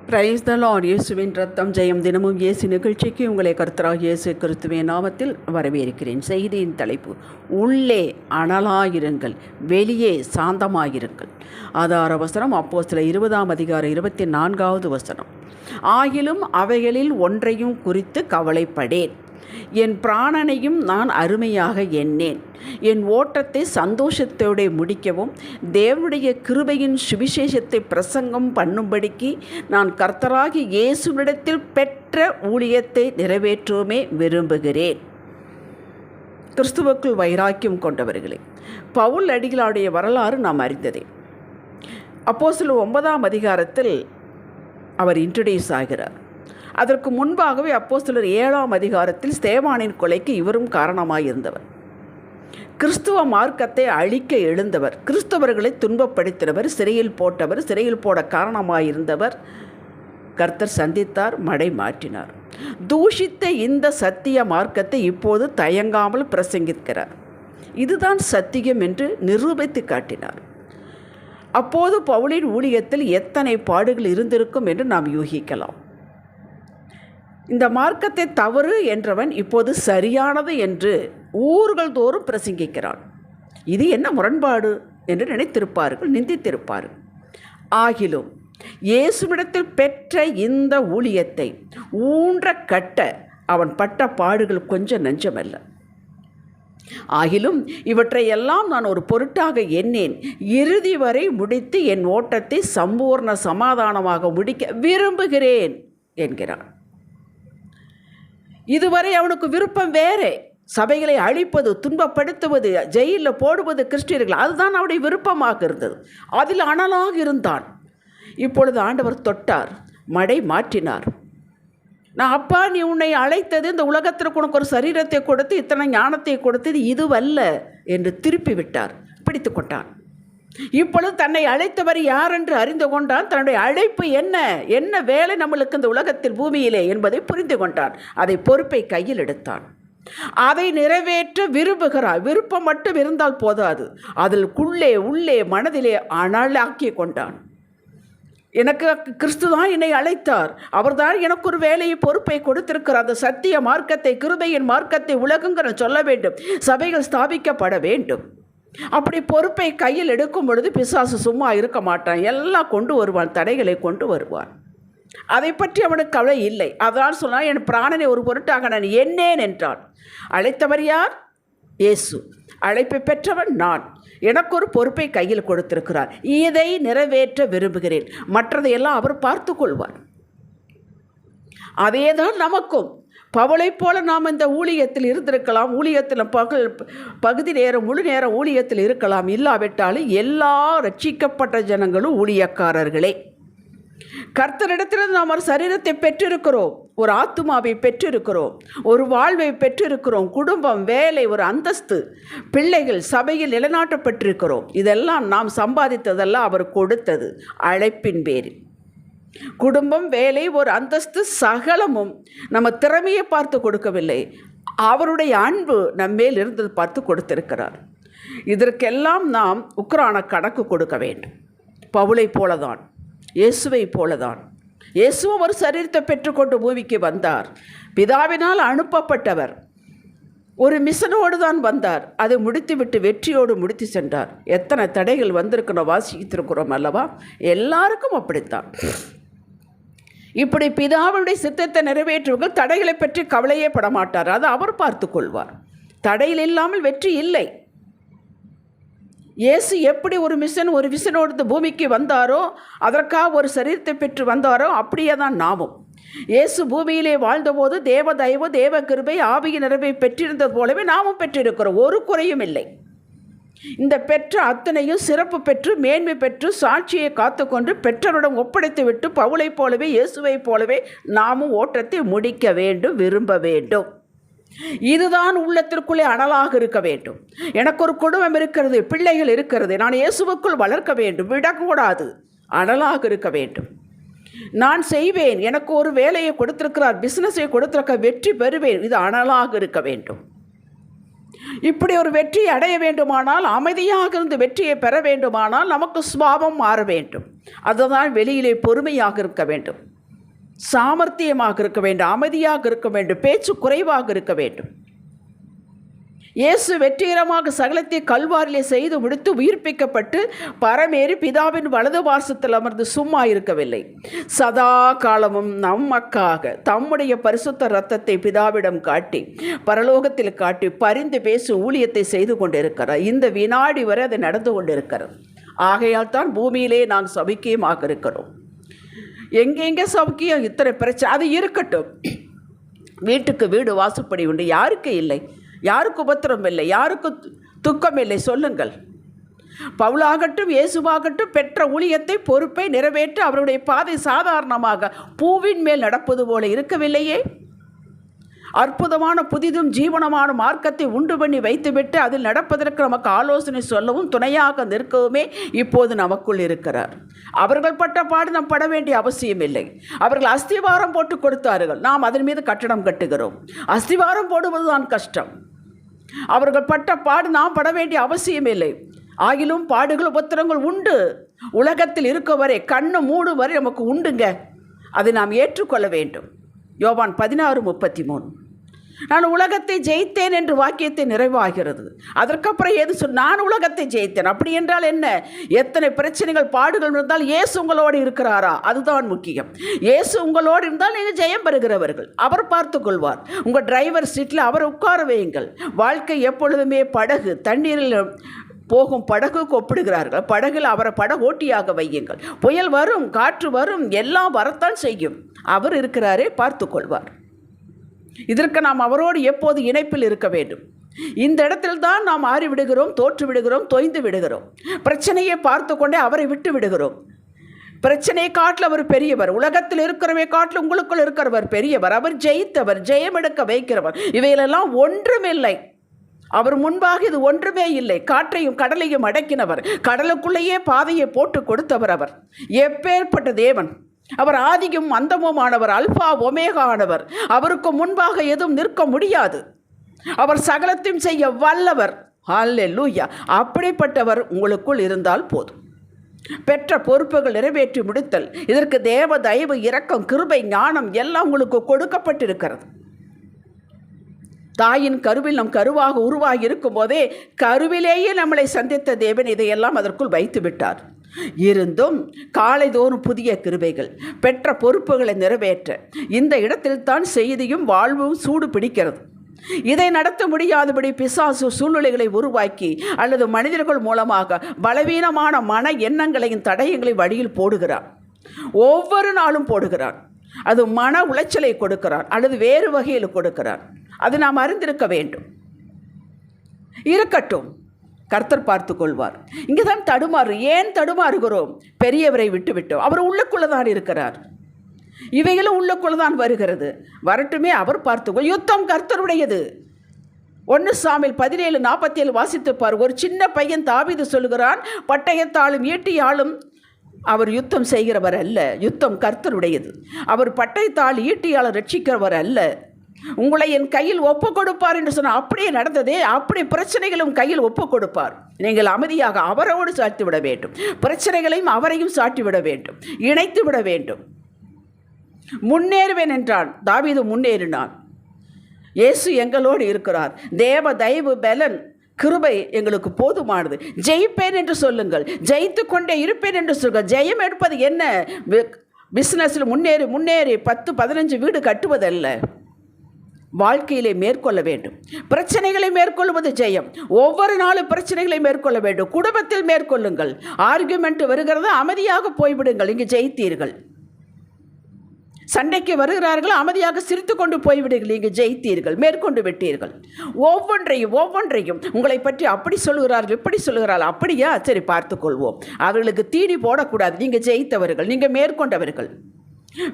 Praise the Lord. இயேசுவின் ரத்தம் ஜெயம். தினமும் இயேசு நிகழ்ச்சிக்கு உங்களை கர்த்தராகிய இயேசு கிறிஸ்துவின் நாமத்தில் வரவேற்கிறேன். செய்தியின் தலைப்பு: உள்ளே அனலாயிருங்கள், வெளியே சாந்தமாயிருங்கள். ஆதார வசனம் அப்போஸ்தலர் 20:24 வசனம். ஆகிலும் அவைகளில் ஒன்றையும் குறித்து கவலைப்படேன். என் பிராணனையும் நான் அருமையாக எண்ணேன். என் ஓட்டத்தை சந்தோஷத்தோடு முடிக்கவும் தேவனுடைய கிருபையின் சுவிசேஷத்தை பிரசங்கம் பண்ணும்படிக்கு நான் கர்த்தராகி இயேசுவிடத்தில் பெற்ற ஊழியத்தை நிறைவேற்றுமே விரும்புகிறேன். கிறிஸ்துவுக்குள் வைராக்கியம் கொண்டவர்களே, பவுல் அடிகளாருடைய வரலாறு நாம் அறிந்ததே. அப்போஸ்தலர் 9ஆம் அதிகாரத்தில் அவர் இன்ட்ரடியூஸ் ஆகிறார். அதற்கு முன்பாகவே அப்போஸ்தலர் 7ஆம் அதிகாரத்தில் ஸ்தேவானின் கொலைக்கு இவரும் காரணமாயிருந்தவர். கிறிஸ்துவ மார்க்கத்தை அழிக்க எழுந்தவர், கிறிஸ்தவர்களை துன்பப்படுத்தினவர், சிறையில் போட்டவர், சிறையில் போட காரணமாயிருந்தவர். கர்த்தர் சந்தித்தார், மடை மாற்றினார். தூஷித்த இந்த சத்திய மார்க்கத்தை இப்போது தயங்காமல் பிரசங்கிக்கிறார். இதுதான் சத்தியம் என்று நிரூபித்து காட்டினார். அப்போது பவுலின் ஊழியத்தில் எத்தனை பாடுகள் இருந்திருக்கும் என்று நாம் யூகிக்கலாம். இந்த மார்க்கத்தை தவறு என்றவன் இப்போது சரியானது என்று ஊர்கள் தோறும் பிரசங்கிக்கிறான். இது என்ன முரண்பாடு என்று நினைத்திருப்பார்கள், நிந்தித்திருப்பார்கள். ஆகிலும் இயேசுவிடத்தில் பெற்ற இந்த ஊழியத்தை ஊன்ற கட்ட அவன் பட்ட பாடுகள் கொஞ்சம் நஞ்சமல்ல. ஆகிலும் இவற்றையெல்லாம் நான் ஒரு பொருட்டாக எண்ணேன், இறுதி வரை முடித்து என் ஓட்டத்தை சம்பூர்ண சமாதானமாக முடிக்க விரும்புகிறேன் என்கிறான். இதுவரை அவனுக்கு விருப்பம் வேறே. சபைகளை அழிப்பது, துன்பப்படுத்துவது, ஜெயிலில் போடுவது கிறிஸ்டியர்கள், அதுதான் அவனுடைய விருப்பமாக இருந்தது. அதில் அனலாக இருந்தான். இப்பொழுது ஆண்டவர் தொட்டார், மடை மாற்றினார். நான் அப்பா, நீ உன்னை அழைத்தது இந்த உலகத்திற்கு உனக்கு ஒரு சரீரத்தை கொடுத்து இத்தனை ஞானத்தை கொடுத்தது இதுவல்ல என்று திருப்பி விட்டார், பிடித்து கொண்டான். இப்பொழுது தன்னை அழைத்தவர் யார் என்று அறிந்து கொண்டான். தன்னுடைய அழைப்பு என்ன, என்ன வேலை நம்மளுக்கு இந்த உலகத்தில் பூமியிலே என்பதை புரிந்து கொண்டான். அதை பொறுப்பை கையில் எடுத்தான். அதை நிறைவேற்ற விரும்புகிறார். விருப்பம் மட்டும் இருந்தால் போதாது, அதிலுக்குள்ளே உள்ளே மனதிலே அனலாக்கி கொண்டான். எனக்கு கிறிஸ்து தான் என்னை அழைத்தார், அவர்தான் எனக்கு ஒரு வேலையை பொறுப்பை கொடுத்திருக்கிறார். அந்த சத்திய மார்க்கத்தை, கிருபையின் மார்க்கத்தை உலகங்கிற சொல்ல வேண்டும், சபைகள் ஸ்தாபிக்கப்பட வேண்டும். அப்படி பொறுப்பை கையில் எடுக்கும் பொழுது பிசாசு சும்மா இருக்க மாட்டான், எல்லாம் கொண்டு வருவான், தடைகளை கொண்டு வருவான். அதை பற்றி அவனுக்கு கவலை இல்லை. அதனால் சொன்னால், என் பிராணனை ஒரு பொருட்டாக நான் எண்ணேன் என்றான். அழைத்தவர் யார்? இயேசு. அழைப்பை பெற்றவன் நான். எனக்கு ஒரு பொறுப்பை கையில் கொடுத்திருக்கிறார், இதை நிறைவேற்ற விரும்புகிறேன். மற்றதையெல்லாம் அவர் பார்த்து கொள்வார். அதே தான் நமக்கும். பவுலை போல நாம் இந்த ஊழியத்தில் இருந்திருக்கலாம், ஊழியத்தில் பகுதி நேரம் முழு நேரம் ஊழியத்தில் இருக்கலாம். இல்லாவிட்டாலும் எல்லா ரட்சிக்கப்பட்ட ஜனங்களும் ஊழியக்காரர்களே. கர்த்தரிடத்திலிருந்து நாம் ஒரு சரீரத்தை பெற்றிருக்கிறோம், ஒரு ஆத்துமாவை பெற்றிருக்கிறோம், ஒரு வாழ்வை பெற்றிருக்கிறோம், குடும்பம், வேலை, ஒரு அந்தஸ்து, பிள்ளைகள், சபையில் நிலைநாட்டப்பட்டிருக்கிறோம். இதெல்லாம் நாம் சம்பாதித்ததெல்லாம் அவர் கொடுத்தது அழைப்பின் பேரில். குடும்பம், வேலை, ஒரு அந்தஸ்து, சகலமும் நம்ம திறமையை பார்த்து கொடுக்கவில்லை, அவருடைய அன்பு நம்மேல் இருந்து பார்த்து கொடுத்திருக்கிறார். இதற்கெல்லாம் நாம் உக்ரான கணக்கு கொடுக்க வேண்டும். பவுலை போலதான், இயேசுவை போலதான். இயேசுவும் ஒரு சரீரத்தை பெற்றுக்கொண்டு பூமிக்கு வந்தார். பிதாவினால் அனுப்பப்பட்டவர். ஒரு மிஷனோடு தான் வந்தார். அதை முடித்துவிட்டு வெற்றியோடு முடித்து சென்றார். எத்தனை தடைகள் வந்திருக்கணும், வாசித்திருக்கிறோம் அல்லவா? எல்லாருக்கும் அப்படித்தான். இப்படி பிதாவுடைய சித்தத்தை நிறைவேற்றுவர்கள் தடைகளை பற்றி கவலையே படமாட்டார், அதை அவர் பார்த்து கொள்வார். தடையில் இல்லாமல் வெற்றி இல்லை. இயேசு எப்படி ஒரு விசனோடு பூமிக்கு வந்தாரோ, அதற்காக ஒரு சரீரத்தை பெற்று வந்தாரோ, அப்படியே தான் நாமும். இயேசு பூமியிலே வாழ்ந்தபோது தேவ தயவு, தேவ கிருபை, ஆவியின் நிறைவை பெற்றிருந்தது போலவே நாமும் பெற்றிருக்கிறோம். ஒரு குறையும் இல்லை. இந்த பெற்ற அத்தனையும் சிறப்பு பெற்று, மேன்மை பெற்று, சாட்சியை காத்துக்கொண்டு பெற்றவரிடம் ஒப்படைத்து விட்டு, பவுலை போலவே, இயேசுவை போலவே நாமும் ஓட்டத்தை முடிக்க வேண்டும், விரும்ப வேண்டும். இதுதான் உள்ளத்திற்குள்ளே அனலாக இருக்க வேண்டும். எனக்கு ஒரு குடும்பம் இருக்கிறது, பிள்ளைகள் இருக்கிறது, நான் இயேசுவுக்குள் வளர்க்க வேண்டும், விடக்கூடாது, அனலாக இருக்க வேண்டும். நான் செய்வேன், எனக்கு ஒரு வேலையை கொடுத்திருக்கிறார், பிஸ்னஸை கொடுத்திருக்க, வெற்றி பெறுவேன், இது அனலாக இருக்க வேண்டும். இப்படி ஒரு வெற்றியை அடைய வேண்டுமானால், அமைதியாக இருந்து வெற்றியை பெற வேண்டுமானால் நமக்கு சுபாவம் மாற வேண்டும். அதுதான் வெளியிலே பொறுமையாக இருக்க வேண்டும். சாமர்த்தியமாக இருக்க வேண்டும், அமைதியாக இருக்க வேண்டும், பேச்சு குறைவாக இருக்க வேண்டும். இயேசு வெற்றிகரமாக சகலத்தை கல்வாரிலே செய்து முடித்து உயிர்ப்பிக்கப்பட்டு பரமேறி பிதாவின் வலது பார்சத்தில் அமர்ந்து சும்மா இருக்கவில்லை. சதா காலமும் நமக்காக தம்முடைய பரிசுத்த இரத்தத்தை பிதாவிடம் காட்டி பரலோகத்தில் காட்டி பரிந்து பேசும் ஊழியத்தை செய்து கொண்டிருக்கிறார். இந்த வினாடி வரை அது நடந்து கொண்டிருக்கிறது. ஆகையால் தான் பூமியிலே நாம் சபிக்கியமாக இருக்கிறோம். எங்கெங்கே சபிக்கியம், இத்தனை பிரச்சனை, அது இருக்கட்டும். வீட்டுக்கு வீடு வாசப்படி உண்டு, யாருக்கு இல்லை? யாருக்கு உபத்திரம் இல்லை? யாருக்கு துக்கம் இல்லை? சொல்லுங்கள். பவுலாகட்டும் இயேசுவாகட்டும் பெற்ற ஊழியத்தை பொறுப்பை நிறைவேற்ற அவருடைய பாதை சாதாரணமாக பூவின் மேல் நடப்பது போல இருக்கவில்லையே. அற்புதமான புதிதும் ஜீவனமான மார்க்கத்தை உண்டு பண்ணி வைத்துவிட்டு அதில் நடப்பதற்கு நமக்கு ஆலோசனை சொல்லவும் துணையாக நிற்கவுமே இப்போது நமக்குள் இருக்கிறார். அவர்கள் பட்ட பாடு நாம் பட வேண்டிய அவசியம் இல்லை. அவர்கள் அஸ்திவாரம் போட்டு கொடுத்தார்கள், நாம் அதன் மீது கட்டடம் கட்டுகிறோம். அஸ்திவாரம் போடுவதுதான் கஷ்டம். அவர்கள் பட்ட பாடு நாம் பட வேண்டிய அவசியம் இல்லை. ஆகிலும் பாடுகள் உபத்திரங்கள் உண்டு. உலகத்தில் இருக்க வரை, கண்ணு மூடு வரை நமக்கு உண்டுங்க. அதை நாம் ஏற்றுக்கொள்ள வேண்டும். யோவான் 16:33. நான் உலகத்தை ஜெயித்தேன் என்று வாக்கியத்தை நிறைவாகிறது. அதற்கப்புறம் ஏது நான் உலகத்தை ஜெயித்தேன். அப்படி என்றால் என்ன? எத்தனை பிரச்சனைகள் பாடுகள் இருந்தால் இயேசு உங்களோடு இருக்கிறாரா? அதுதான் முக்கியம். இயேசு உங்களோடு இருந்தால் நீங்கள் ஜெயம் பெறுகிறவர்கள். அவர் பார்த்து கொள்வார். உங்கள் டிரைவர் சீட்டில் அவரை உட்கார வையுங்கள். வாழ்க்கை எப்பொழுதுமே படகு, தண்ணீரில் போகும் படகுக்கு ஒப்பிடுகிறார்கள். படகில் அவரை படகோட்டியாக வையுங்கள். புயல் வரும், காற்று வரும், எல்லாம் வரத்தான் செய்யும். அவர் இருக்கிறாரே, பார்த்து கொள்வார். இதற்கு நாம் அவரோடு எப்போது இணைப்பில் இருக்க வேண்டும். இந்த இடத்தில் தான் நாம் ஆறிவிடுகிறோம், தோற்று விடுகிறோம், தொய்ந்து விடுகிறோம். பிரச்சனையை பார்த்து கொண்டே அவரை விட்டு விடுகிறோம். பிரச்சனையை காட்டில் அவர் பெரியவர். உலகத்தில் இருக்கிறவை காட்டில் உங்களுக்குள் இருக்கிறவர் பெரியவர். அவர் ஜெயித்தவர், ஜெயமெடுக்க வைக்கிறவர். இவைகளெல்லாம் ஒன்றுமில்லை. அவர் முன்பாக இது ஒன்றுமே இல்லை. காற்றையும் கடலையும் அடக்கினவர், கடலுக்குள்ளேயே பாதையை போட்டு கொடுத்தவர். அவர் எப்பேற்பட்ட தேவன்! அவர் ஆதியும் அந்தமுமானவர், அல்பா ஒமேகா ஆனவர். அவருக்கு முன்பாக எதுவும் நிற்க முடியாது. அவர் சகலத்தையும் செய்ய வல்லவர். ஹல்லேலூயா! அப்படிப்பட்டவர் உங்களுக்குள் இருந்தால் போதும். பெற்ற பொறுப்புகள் நிறைவேற்றி முடித்தல், இதற்கு தேவ தயவு, இரக்கம், கிருபை, ஞானம் எல்லாம் உங்களுக்கு கொடுக்கப்பட்டிருக்கிறது. தாயின் கருவில் நம் கருவாக உருவாகி இருக்கும் போதே கருவிலேயே நம்மளை சந்தித்த தேவன் இதையெல்லாம் அதற்குள் வைத்து விட்டார். இருந்தும் காலைதோறும் புதிய கிருபைகள், பெற்ற பொறுப்புகளை நிறைவேற்ற இந்த இடத்தில் தான் செய்தியும் வாழ்வும் சூடு பிடிக்கிறது. இதை நடத்த முடியாதபடி பிசாசு சூழ்நிலைகளை உருவாக்கி அல்லது மனிதர்கள் மூலமாக பலவீனமான மன எண்ணங்களையும் தடயங்களையும் வழியில் போடுகிறான். ஒவ்வொரு நாளும் போடுகிறான். அது மன உளைச்சலை கொடுக்கிறான் அல்லது வேறு வகையில் கொடுக்கிறான். அது நாம் அறிந்திருக்க வேண்டும். இருக்கட்டும், கர்த்தர் பார்த்து கொள்வார். இங்கே தான் ஏன் தடுமாறுகிறோம்? பெரியவரை விட்டுவிட்டோம். அவர் உள்ளுக்குள்ளே தான் இருக்கிறார். இவைகளும் உள்ளுக்குள்ளே தான் வருகிறது. வரட்டுமே, அவர் பார்த்துக்கொள். யுத்தம் கர்த்தருடையது. 1 சாமுவேல் 17:47 வாசித்துப்பார். ஒரு சின்ன பையன் தாவீது சொல்கிறான், பட்டயத்தாலும் ஈட்டியாலும் அவர் யுத்தம் செய்கிறவர் அல்ல, யுத்தம் கர்த்தருடையது. அவர் பட்டயத்தால் ஈட்டியால் ரட்சிக்கிறவர் அல்ல. உங்களை என் கையில் ஒப்பு கொடுப்பார் என்று சொன்னால் அப்படியே நடந்ததே. அப்படி பிரச்சனைகளும் கையில் ஒப்பு கொடுப்பார். நீங்கள் அமைதியாக அவரோடு சாட்டி விட வேண்டும். பிரச்சனைகளையும் அவரையும் சாட்டி விட வேண்டும், இணைத்து விட வேண்டும். முன்னேறுவேன் என்றான் தாவீது, முன்னேறினான். இயேசு எங்களோடு இருக்கிறார். தேவ தயவு, பலன், கிருபை எங்களுக்கு போதுமானது. ஜெயிப்பேன் என்று சொல்லுங்கள், ஜெயித்து கொண்டே இருப்பேன் என்று சொல்லுங்கள். ஜெயம் எடுப்பது என்ன? பிஸ்னஸில் முன்னேறி 10-15 வீடு கட்டுவதல்ல. வாழ்க்கையிலே மேற்கொள்ள வேண்டும். பிரச்சனைகளை மேற்கொள்வது ஜெயம். ஒவ்வொரு நாளும் பிரச்சனைகளை மேற்கொள்ள வேண்டும். குடும்பத்தில் மேற்கொள்ளுங்கள். ஆர்குமெண்ட் வருகிறது, அமைதியாக போய்விடுங்கள், இங்கு ஜெயித்தீர்கள். சண்டைக்கு வருகிறார்கள், அமைதியாக சிரித்து கொண்டு போய்விடுங்கள், இங்கு ஜெயித்தீர்கள், மேற்கொண்டு விட்டீர்கள். ஒவ்வொன்றையும் உங்களை பற்றி அப்படி சொல்லுகிறார்கள், இப்படி சொல்லுகிறார்கள். அப்படியா? சரி, பார்த்துக்கொள்வோம். அவர்களுக்கு தீனி போடக்கூடாது. நீங்கள் ஜெயித்தவர்கள், நீங்கள் மேற்கொண்டவர்கள்.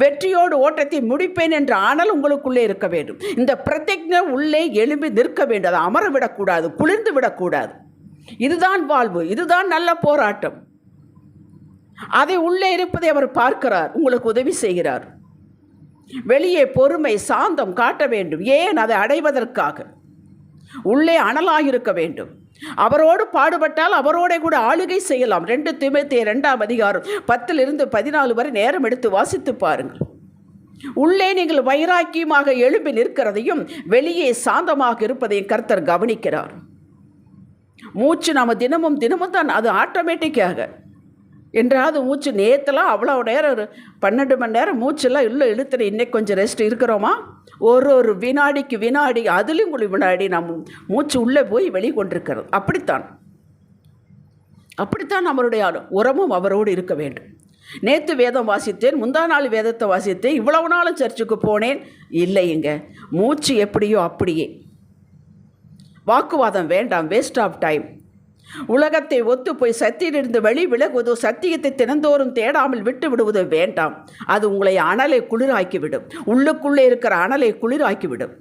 வெற்றியோடு ஓட்டத்தை முடிப்பேன் என்ற ஆனல் உங்களுக்குள்ளே இருக்க வேண்டும். இந்த பிரதிஜ்ஞை உள்ளே எழும்பி நிற்க வேண்டும். அதை அமர விடக்கூடாது, குளிர்ந்து விடக்கூடாது. இதுதான் வாழ்வு, இதுதான் நல்ல போராட்டம். அதை உள்ளே இருப்பதை அவர் பார்க்கிறார், உங்களுக்கு உதவி செய்கிறார். வெளியே பொறுமை, சாந்தம் காட்ட வேண்டும். ஏன்? அதை அடைவதற்காக. உள்ளே அனலாயிருக்க வேண்டும். அவரோடு பாடுபட்டால் அவரோட கூட ஆளுகை செய்யலாம். 2 தீமோத்தேயு 2 அதிகாரம் 10 to 14 வரை நேரம் எடுத்து வாசித்து பாருங்கள். உள்ளே நீங்கள் வைராக்கியமாக எழும்பி நிற்கிறதையும் வெளியே சாந்தமாக இருப்பதையும் கர்த்தர் கவனிக்கிறார். மூச்சு நாம் தினமும் தான், அது ஆட்டோமேட்டிக்காக. என்றாவது மூச்சு நேற்றுலாம் அவ்வளோ நேரம் 12 மணி நேரம் மூச்செல்லாம் இழுத்துட்டு இன்னைக்கு கொஞ்சம் ரெஸ்ட் இருக்கிறோமா? ஒரு வினாடிக்கு வினாடி, அதுலேயும் ஒரு வினாடி நம்ம மூச்சு உள்ளே போய் வெளிக்கொண்டிருக்கிறது. அப்படித்தான் நம்மளுடைய உரமும் அவரோடு இருக்க வேண்டும். நேற்று வேதம் வாசித்தேன், முந்தா நாள் வேதத்தை வாசித்தேன், இவ்வளவு நாளும் சர்ச்சுக்கு போனேன், இல்லைங்க. மூச்சு எப்படியோ அப்படியே. வாக்குவாதம் வேண்டாம், வேஸ்ட் ஆஃப் டைம். உலகத்தை ஒத்து போய் சத்தியிலிருந்து வெளி விலகுவதோ, சத்தியத்தை தினந்தோறும் தேடாமல் விட்டு விடுவதோ வேண்டாம். அது உங்களை அனலை குளிராக்கிவிடும், உள்ளுக்குள்ளே இருக்கிற அனலை குளிராக்கிவிடும்.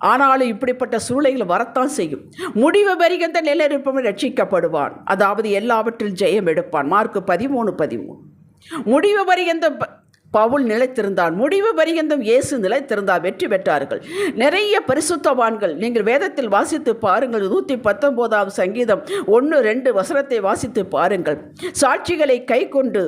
ஆனாலும் இப்படிப்பட்ட சூழ்நிலைகள் வரத்தான் செய்யும். முடிவு பரியந்த நிலையிருப்பவன் ரட்சிக்கப்படுவான், அதாவது எல்லாவற்றில் ஜெயம் எடுப்பான். மார்க்கு 13:13. முடிவு பரியந்த பவுல் நிலைத்திருந்தான், முடிவு பரியந்தம் இயேசு நிலைத்திருந்தார், வெற்றி பெற்றார்கள். நிறைய பரிசுத்தவான்கள், நீங்கள் வேதத்தில் வாசித்து பாருங்கள். 119 சங்கீதம் 1-2 வசனத்தை வாசித்து பாருங்கள். சாட்சிகளை கை கொண்டு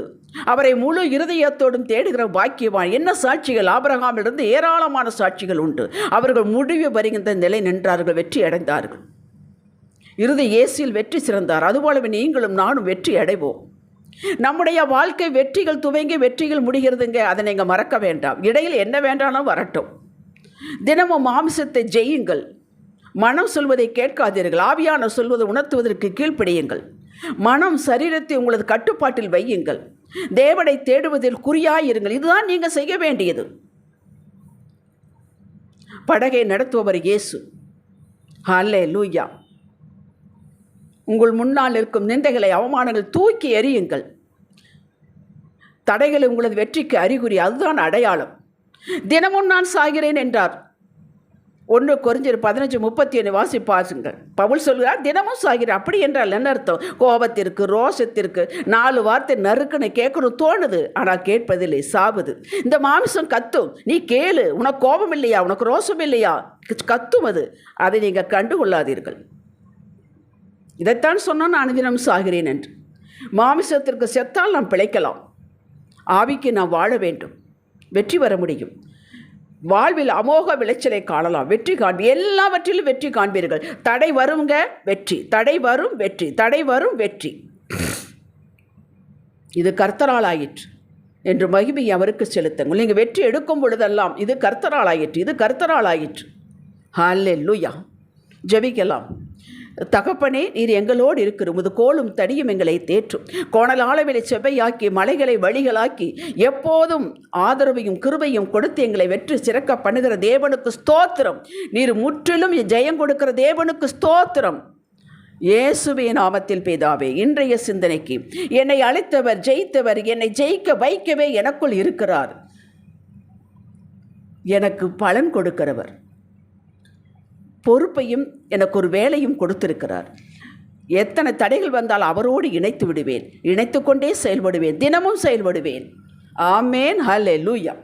அவரை முழு இருதயத்தோடும் தேடுகிற பாக்கியவான். என்ன சாட்சிகள்? ஆபிரகாமிலிருந்து ஏராளமான சாட்சிகள் உண்டு. அவர்கள் முடிவு பரியந்த நிலை நின்றார்கள், வெற்றி அடைந்தார்கள். இறுதி இயேசுவில் வெற்றி சிறந்தார். அதுபோலவே நீங்களும் நானும் வெற்றி அடைவோம். நம்முடைய வாழ்க்கை வெற்றிகள் துவங்கி வெற்றிகள் முடிகிறதுங்க, அதை நீங்கள் மறக்க வேண்டாம். இடையில் என்ன வேண்டாலும் வரட்டும். தினமும் மாமிசத்தை ஜெயுங்கள். மனம் சொல்வதை கேட்காதீர்கள், ஆவியான சொல்வதை உணர்த்துவதற்கு கீழ்ப்படியுங்கள். மனம் சரீரத்தை உங்களது கட்டுப்பாட்டில் வையுங்கள். தேவனை தேடுவதில் குறியாயிருங்கள். இதுதான் நீங்கள் செய்ய வேண்டியது. படகை நடத்துபவர் இயேசு. ஹல்லேலூயா. உங்கள் முன்னால் இருக்கும் நிந்தைகளை, அவமானங்கள் தூக்கி எறியுங்கள். தடைகளை உங்களது வெற்றிக்கு அறிகுறி, அதுதான் அடையாளம். தினமும் நான் சாகிறேன் என்றார். 1 கொரிந்தியர் 15:31 வாசிப்பாருங்கள். பவுல் சொல்கிறார், தினமும் சாகிறேன். அப்படி என்றால் என்ன அர்த்தம்? கோபத்திற்கு, ரோஷத்திற்கு 4 வார்த்தை நறுக்குன்னு கேட்கணும் தோணுது, ஆனால் கேட்பதில்லை, சாவுது. இந்த மாமிசம் கத்தும், நீ கேளு, உனக்கு கோபம் இல்லையா, உனக்கு ரோஷம் இல்லையா, கத்தும். அதை நீங்கள் கண்டுகொள்ளாதீர்கள். இதைத்தான் சொன்னால் நான் தினம் சாகிறேன் என்று. மாமிசத்திற்கு செத்தால் நாம் பிழைக்கலாம், ஆவிக்கு நாம் வாழ வேண்டும், வெற்றி பெற முடியும். வாழ்வில் அமோக விளைச்சலை காணலாம், வெற்றி காண்பி, எல்லாவற்றிலும் வெற்றி காண்பீர்கள். தடை வருங்க, வெற்றி, தடை வரும், வெற்றி, தடை வரும், வெற்றி. இது கர்த்தரால் ஆயிற்று என்று மகிமை அவருக்கு செலுத்துங்கள். நீங்கள் வெற்றி எடுக்கும் பொழுதெல்லாம் இது கர்த்தரால் ஆயிற்று, இது கர்த்தரால் ஆயிற்று. ஹல்லேலூயா. ஜெபிக்கலாம். தகப்பனே, நீர் எங்களோடு இருக்கிற உமது கோலும் தடியும் எங்களை தேற்றும். கோணல் ஆளவிலை செவ்வையாக்கி, மலைகளை வழிகளாக்கி, எப்போதும் ஆதரவையும் கிருபையும் கொடுத்து எங்களை வெற்றி சிறக்க பண்ணுகிற தேவனுக்கு ஸ்தோத்திரம். நீர் முற்றிலும் ஜெயம் கொடுக்கிற தேவனுக்கு ஸ்தோத்திரம். இயேசுவே நாமத்தில் பிதாவே, இன்றைய சிந்தனைக்கு என்னை அழைத்தவர், ஜெயித்தவர், என்னை ஜெயிக்க வைக்கவே எனக்குள் இருக்கிறார். எனக்கு பலன் கொடுக்கிறவர், பொறுப்பையும் எனக்கு ஒரு வேலையும் கொடுத்திருக்கிறார். எத்தனை தடைகள் வந்தால் அவரோடு இணைத்து விடுவேன், இணைத்து கொண்டே செயல்படுவேன், தினமும் செயல்படுவேன். ஆமேன். ஹல்லேலூயா.